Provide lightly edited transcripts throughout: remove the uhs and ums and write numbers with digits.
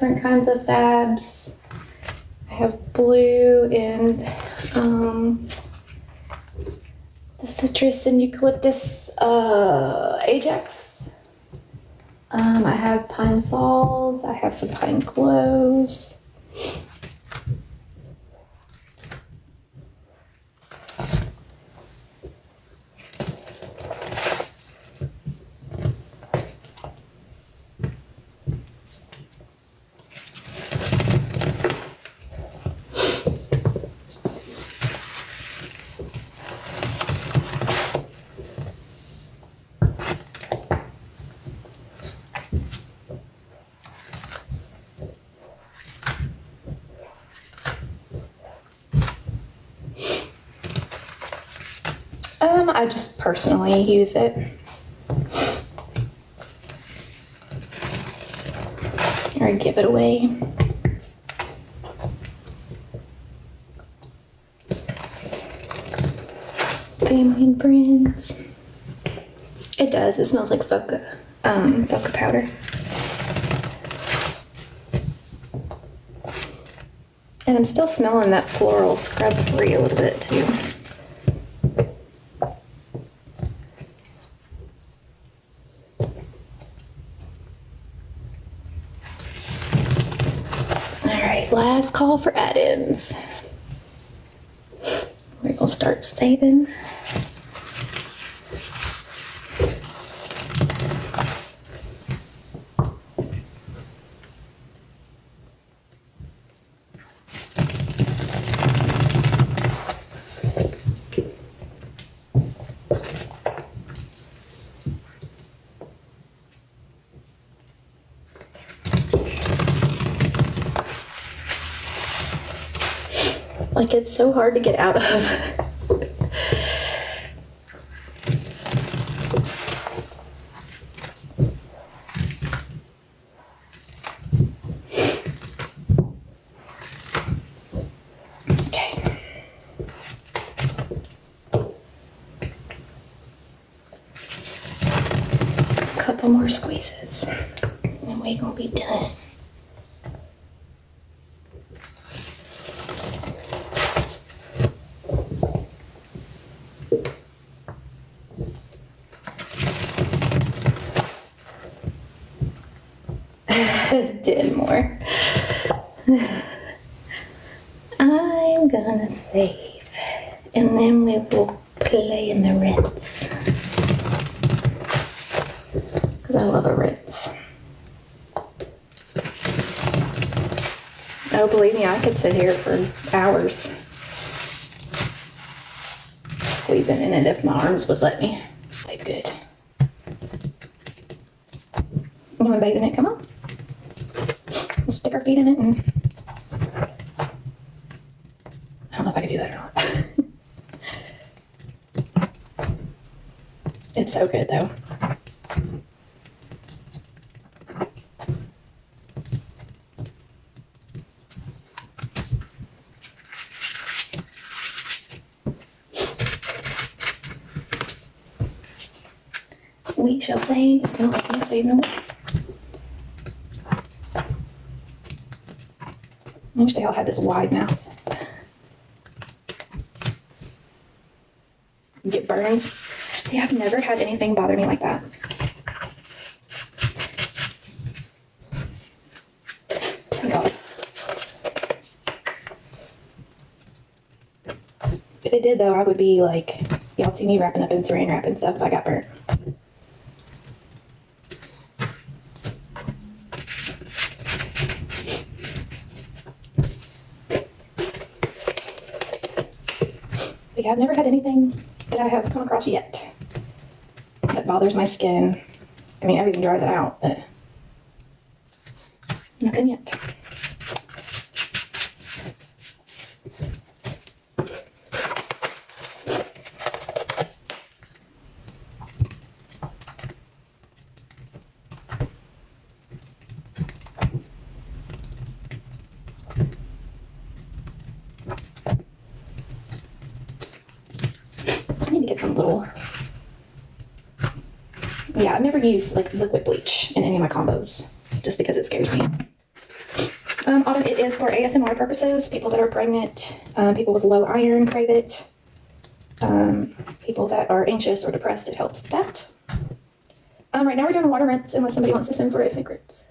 different kinds of fabs. I have blue and the citrus and eucalyptus Ajax. I have pine sols. I have some pine cloves. I just personally use it. Or give it away. Family and friends. It does, it smells like Foca powder. And I'm still smelling that floral scrub-free a little bit too. Last call for add-ins. We're gonna start saving. Like, it's so hard to get out of. Okay. A couple more squeezes, and we're gonna be done. Did more. I'm gonna save, and then we will play in the rinse. Because I love a rinse. Oh, believe me, I could sit here for hours squeezing in it if my arms would let me. They good. You want to bathe in it? Come on. We'll stick our feet in it and I don't know if I can do that or not. It's so good though. We shall save until I can't save no more. I wish they all had this wide mouth. You get burns. See, I've never had anything bother me like that. Thank God. If it did though, I would be like, y'all see me wrapping up in saran wrap and stuff if I got burnt. I've never had anything that I have come across yet that bothers my skin. I mean, everything dries it out, but nothing yet. Get some little, yeah, I've never used like liquid bleach in any of my combos just because it scares me. Autumn, it is for ASMR purposes. People that are pregnant, people with low iron crave it. People that are anxious or depressed, it helps with that. Right now we're doing a water rinse unless somebody wants to send for a fragrance.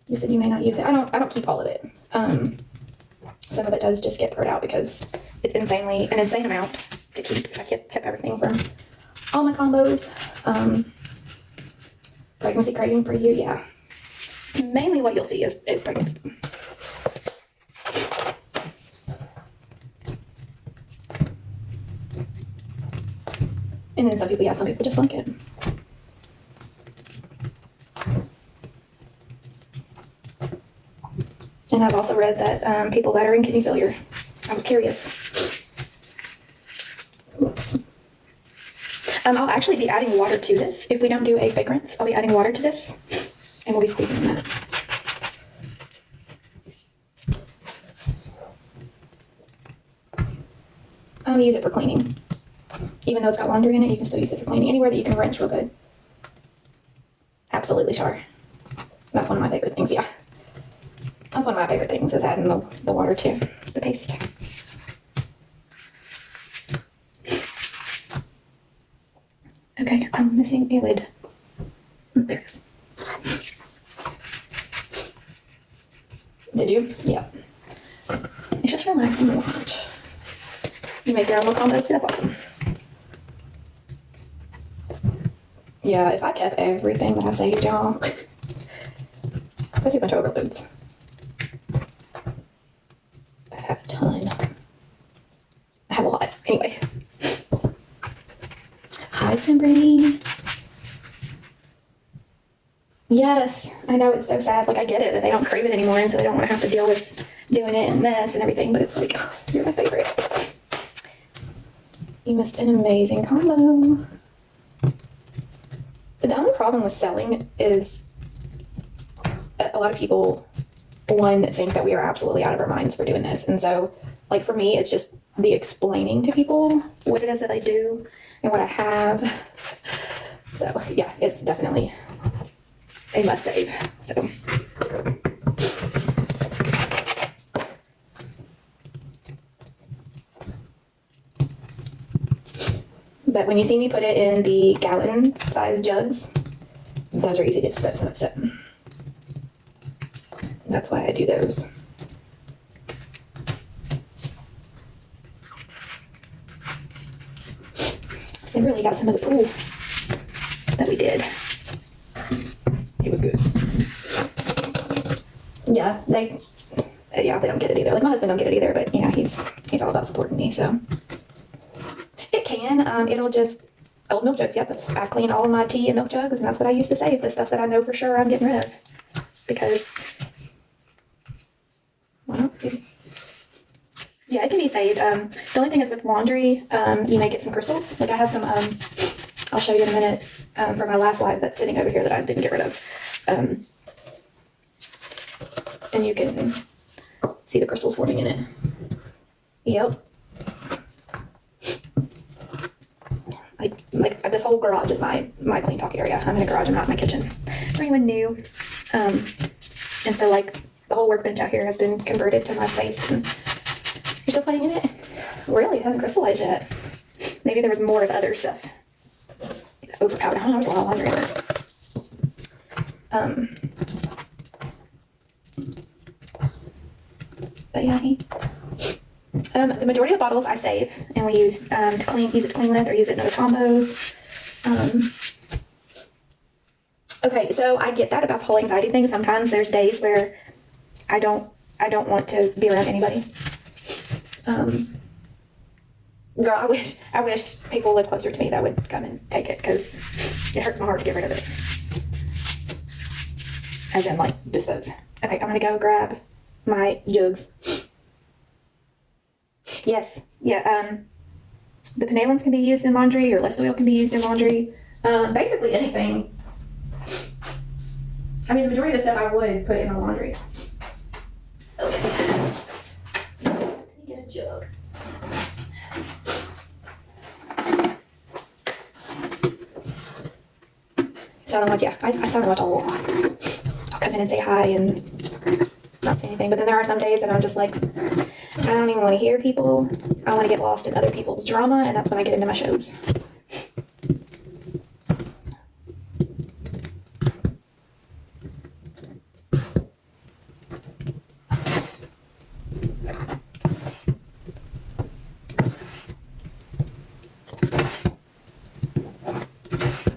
You said you may not use it. I don't keep all of it. Some of it does just get thrown out because it's an insane amount to keep. I kept everything from all my combos. Pregnancy craving for you, yeah. Mainly what you'll see is pregnant people. And then some people just like it. And I've also read that people that are in kidney failure, I was curious. I'll actually be adding water to this. If we don't do a fake rinse, I'll be adding water to this, and we'll be squeezing that. I'm gonna use it for cleaning. Even though it's got laundry in it, you can still use it for cleaning. Anywhere that you can rinse real good. Absolutely shower. That's one of my favorite things, yeah. That's one of my favorite things, is adding the water to the paste. Okay, I'm missing a lid. There it is. Did you? Yeah. It's just relaxing to watch. You make your own little combos too? That's awesome. Yeah, if I kept everything that I saved, y'all, because I do a bunch of overloads. I have a ton. I have a lot. Anyway. Hi, Simbrady. Yes, I know it's so sad. Like, I get it that they don't crave it anymore, and so they don't want to have to deal with doing it and mess and everything, but it's like, you're my favorite. You missed an amazing combo. The only problem with selling is a lot of people, one, think that we are absolutely out of our minds for doing this. And so, like, for me, it's just the explaining to people what it is that I do and what I have. So, yeah, it's definitely a must save. So, but when you see me put it in the gallon size jugs, those are easy to dispose of. So that's why I do those. So they really got some of the pool that we did. It was good. Yeah, they don't get it either. Like, my husband don't get it either, but yeah, he's all about supporting me, so. It can, it'll just, old milk jugs, yep, I clean all of my tea and milk jugs, and that's what I used to save, the stuff that I know for sure I'm getting rid of. Because, well, yeah, it can be saved. The only thing is with laundry, you may get some crystals. Like, I have some, I'll show you in a minute, from my last live that's sitting over here that I didn't get rid of. And you can see the crystals forming in it. Yep. Like this whole garage is my clean talk area. I'm in a garage, I'm not in my kitchen. For anyone new. And so, like, the whole workbench out here has been converted to my space, and you're still playing in it? Really? It hasn't crystallized yet. Maybe there was more of other stuff. Like overpowder. I don't know, there's a lot of laundry in it. But yeah, the majority of the bottles I save, and we use use it to clean with, or use it in other combos. Okay, so I get that about the whole anxiety thing. Sometimes there's days where I don't want to be around anybody. Girl, I wish people lived closer to me that would come and take it, because it hurts my heart to get rid of it. As in, like, dispose. Okay, I'm gonna go grab my jugs. Yes, yeah, the Finalizing can be used in laundry, or list oil can be used in laundry. Basically anything. I mean, the majority of the stuff I would put in my laundry. Okay. Let me get a jug. Sound like, yeah, I sound like a lot. I'll come in and say hi and not anything. But then there are some days that I'm just like, I don't even want to hear people. I want to get lost in other people's drama, and that's when I get into my shows.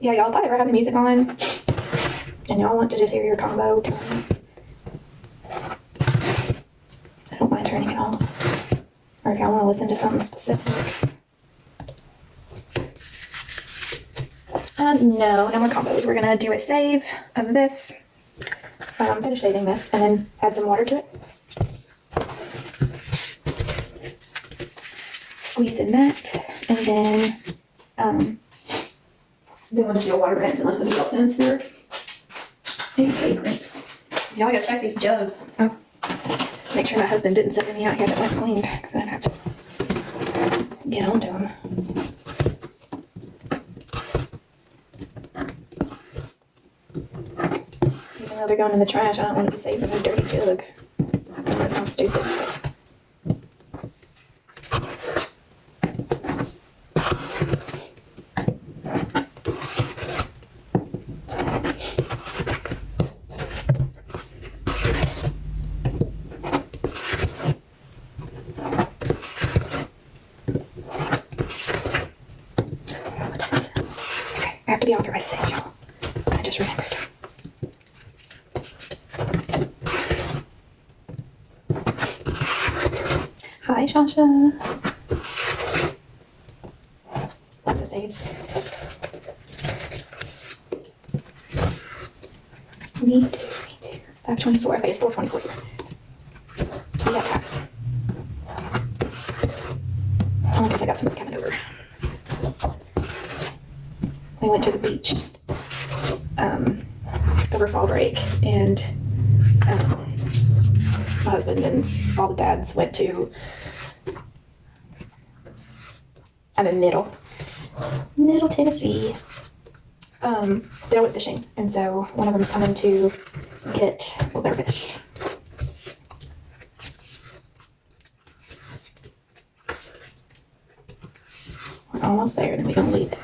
Yeah, y'all, if I ever have the music on and y'all want to just hear your combo time, I don't mind turning it off. Or if y'all want to listen to something specific. No more combos. We're going to do a save of this. Finish saving this and then add some water to it. Squeeze in that, and then we'll just do a water rinse unless somebody else sends for a fake rinse. Y'all gotta check these jugs. Oh, make sure my husband didn't send any out here that weren't cleaned, because I'd have to get on to them. Even though they're going in the trash, I don't want to be saving a dirty jug. That sounds stupid, but I have to be off here by 6, y'all. I just remembered. Hi, Shasha. Lots of saves. Me too. 524. Okay, it's 424 here. So we got time. Only because I got somebody coming over. We went to the beach over fall break, and my husband and all the dads went to, I'm in Middle Tennessee. They went fishing, and so one of them's coming to get their fish. We're almost there, then we're gonna leave it.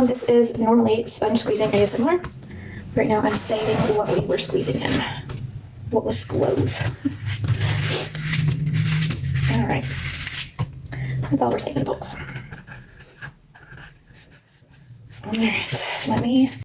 This is normally sponge squeezing ASMR. Right now I'm saving what we were squeezing in. What was close. Alright. That's all we're saving, folks. Alright, let me